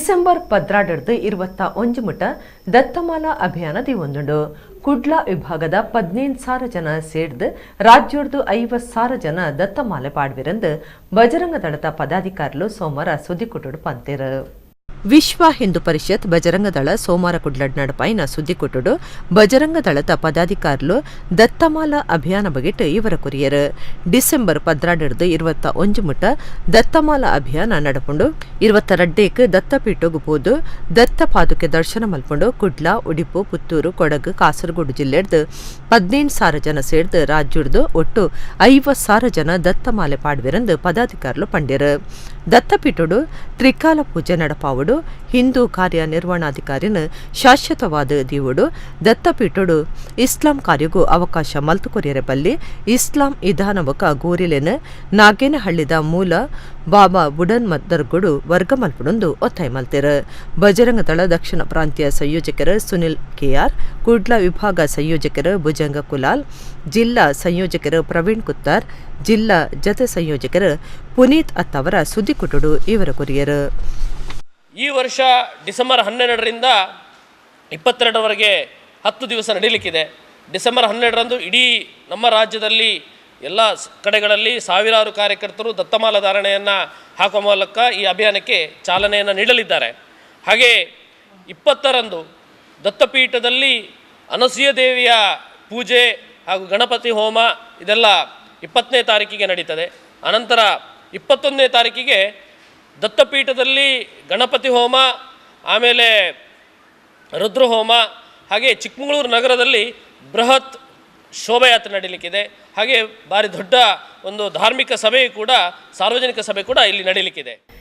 December 12 ಮುಟ Dattamala ಅಭಿಯಾನ ದಿವೊಂದುಂಡು ಕುಡ್ಲ ವಿಭಾಗದ 15,000 ಜನ ಸೇರಿದು ರಾಜ್ಯದ 50,000 ಜನ ದತ್ತಮಾಲೆ ಪಾಡ್ವಿರಂದು ಬಜರಂಗ ದಳದ ಪದಾಧಿಕಾರಿಗಳು ಸೋಮವಾರ ಸುದ್ದಿಕೊಟ್ಟು ಪಂತೇರು. ವಿಶ್ವ ಹಿಂದೂ ಪರಿಷತ್ ಬಜರಂಗ ದಳ ಸೋಮವಾರ ಕುಡ್ಲಡ್ ನಡಪಾಯಿನ ಸುದ್ದಿಕೊಟ್ಟು ಬಜರಂಗ ದಳದ ಪದಾಧಿಕಾರಿಗಳು ದತ್ತಮಾಲ ಅಭಿಯಾನ ಬಗೆಟ್ ಇವರ ಕುರಿಯರು. ಡಿಸೆಂಬರ್ 12 ಮುಟ ದತ್ತಮಾಲ ಅಭಿಯಾನ ನಡಪುಂಡು 22 ದತ್ತಪೀಠಗೂ ಪೋದು ದತ್ತ ಪಾದುಕೆ ದರ್ಶನ ಮಲ್ಪುಂಡು ಕುಡ್ಲ, ಉಡುಪು, ಪುತ್ತೂರು, ಕೊಡಗು, ಕಾಸರಗೋಡು ಜಿಲ್ಲೆಡ್ದು 15,000 ಜನ ಸೇರಿದು ರಾಜ್ಯದ ಒಟ್ಟು 50,000 ಜನ ದತ್ತಮಾಲೆ ಪಾಡ್ವಿರಂದು ಪದಾಧಿಕಾರಿಗಳು ಪಂಡ್ಯರು. ದತ್ತಪೀಠಡು ತ್ರಿಕಾಲ ಪೂಜೆ ನಡಪಾವುಡು ಹಿಂದೂ ಕಾರ್ಯನಿರ್ವಹಣಾಧಿಕಾರಿನ ಶಾಶ್ವತವಾದ ದೀವುಡು ದತ್ತಪೀಠಡು ಇಸ್ಲಾಂ ಕಾರ್ಯಗೂ ಅವಕಾಶ ಮಲ್ತುಕೊರಿಯರೆ ಬಲ್ಲಿ ಇಸ್ಲಾಂ ವಿಧಾನವಕ ಗೋರಿಲೆನ ನಾಗೇನಹಳ್ಳಿದ ಮೂಲ ಬಾಬಾ ಬುಡನ್ ಮದ್ದರ್ಗುಡು ವರ್ಗ ಮಲ್ಪುಡೊಂದು ಒತ್ತಾಯ ಮಲ್ತೆರು. ಬಜರಂಗ ದಳ ದಕ್ಷಿಣ ಪ್ರಾಂತೀಯ ಸಂಯೋಜಕರು ಸುನಿಲ್ ಕೆಆರ್, ಕುಡ್ಲ ವಿಭಾಗ ಸಂಯೋಜಕರು ಭುಜಂಗ ಕುಲಾಲ್, ಜಿಲ್ಲಾ ಸಂಯೋಜಕರು ಪ್ರವೀಣ್ ಕುತ್ತಾರ್, ಜಿಲ್ಲಾ ಜತೆ ಸಂಯೋಜಕರು ಪುನೀತ್ ಅತ್ತವರ ಸುದ್ದಿಕೊಟ್ಟು ಇವರ ಕುರಿಯರು. ಈ ವರ್ಷ ಡಿಸೆಂಬರ್ 12ರಿಂದ 22ರವರೆಗೆ 10 ದಿವಸ ನಡೀಲಿಕ್ಕಿದೆ. ಡಿಸೆಂಬರ್ 12ರಂದು ಇಡೀ ನಮ್ಮ ರಾಜ್ಯದಲ್ಲಿ ಎಲ್ಲ ಕಡೆಗಳಲ್ಲಿ ಸಾವಿರಾರು ಕಾರ್ಯಕರ್ತರು ದತ್ತಮಾಲ ಧಾರಣೆಯನ್ನು ಹಾಕುವ ಮೂಲಕ ಈ ಅಭಿಯಾನಕ್ಕೆ ಚಾಲನೆಯನ್ನು ನೀಡಲಿದ್ದಾರೆ. ಹಾಗೆ 20ರಂದು ದತ್ತಪೀಠದಲ್ಲಿ ಅನಸೂಯ ದೇವಿಯ ಪೂಜೆ ಹಾಗೂ ಗಣಪತಿ ಹೋಮ ಇದೆಲ್ಲ 20ನೇ ತಾರೀಕಿಗೆ ನಡೀತದೆ. ಅನಂತರ 21ನೇ ತಾರೀಕಿಗೆ ದತ್ತಪೀಠದಲ್ಲಿ ಗಣಪತಿ ಹೋಮ, ಆಮೇಲೆ ರುದ್ರಹೋಮ, ಹಾಗೆ ಚಿಕ್ಕಮಗಳೂರು ನಗರದಲ್ಲಿ ಬೃಹತ್ ಶೋಭಾಯಾತ್ರೆ ನಡೀಲಿಕ್ಕಿದೆ. ಹಾಗೆ ಭಾರಿ ದೊಡ್ಡ ಒಂದು ಧಾರ್ಮಿಕ ಸಭೆ ಕೂಡ, ಸಾರ್ವಜನಿಕ ಸಭೆ ಕೂಡ ಇಲ್ಲಿ ನಡೀಲಿಕ್ಕಿದೆ.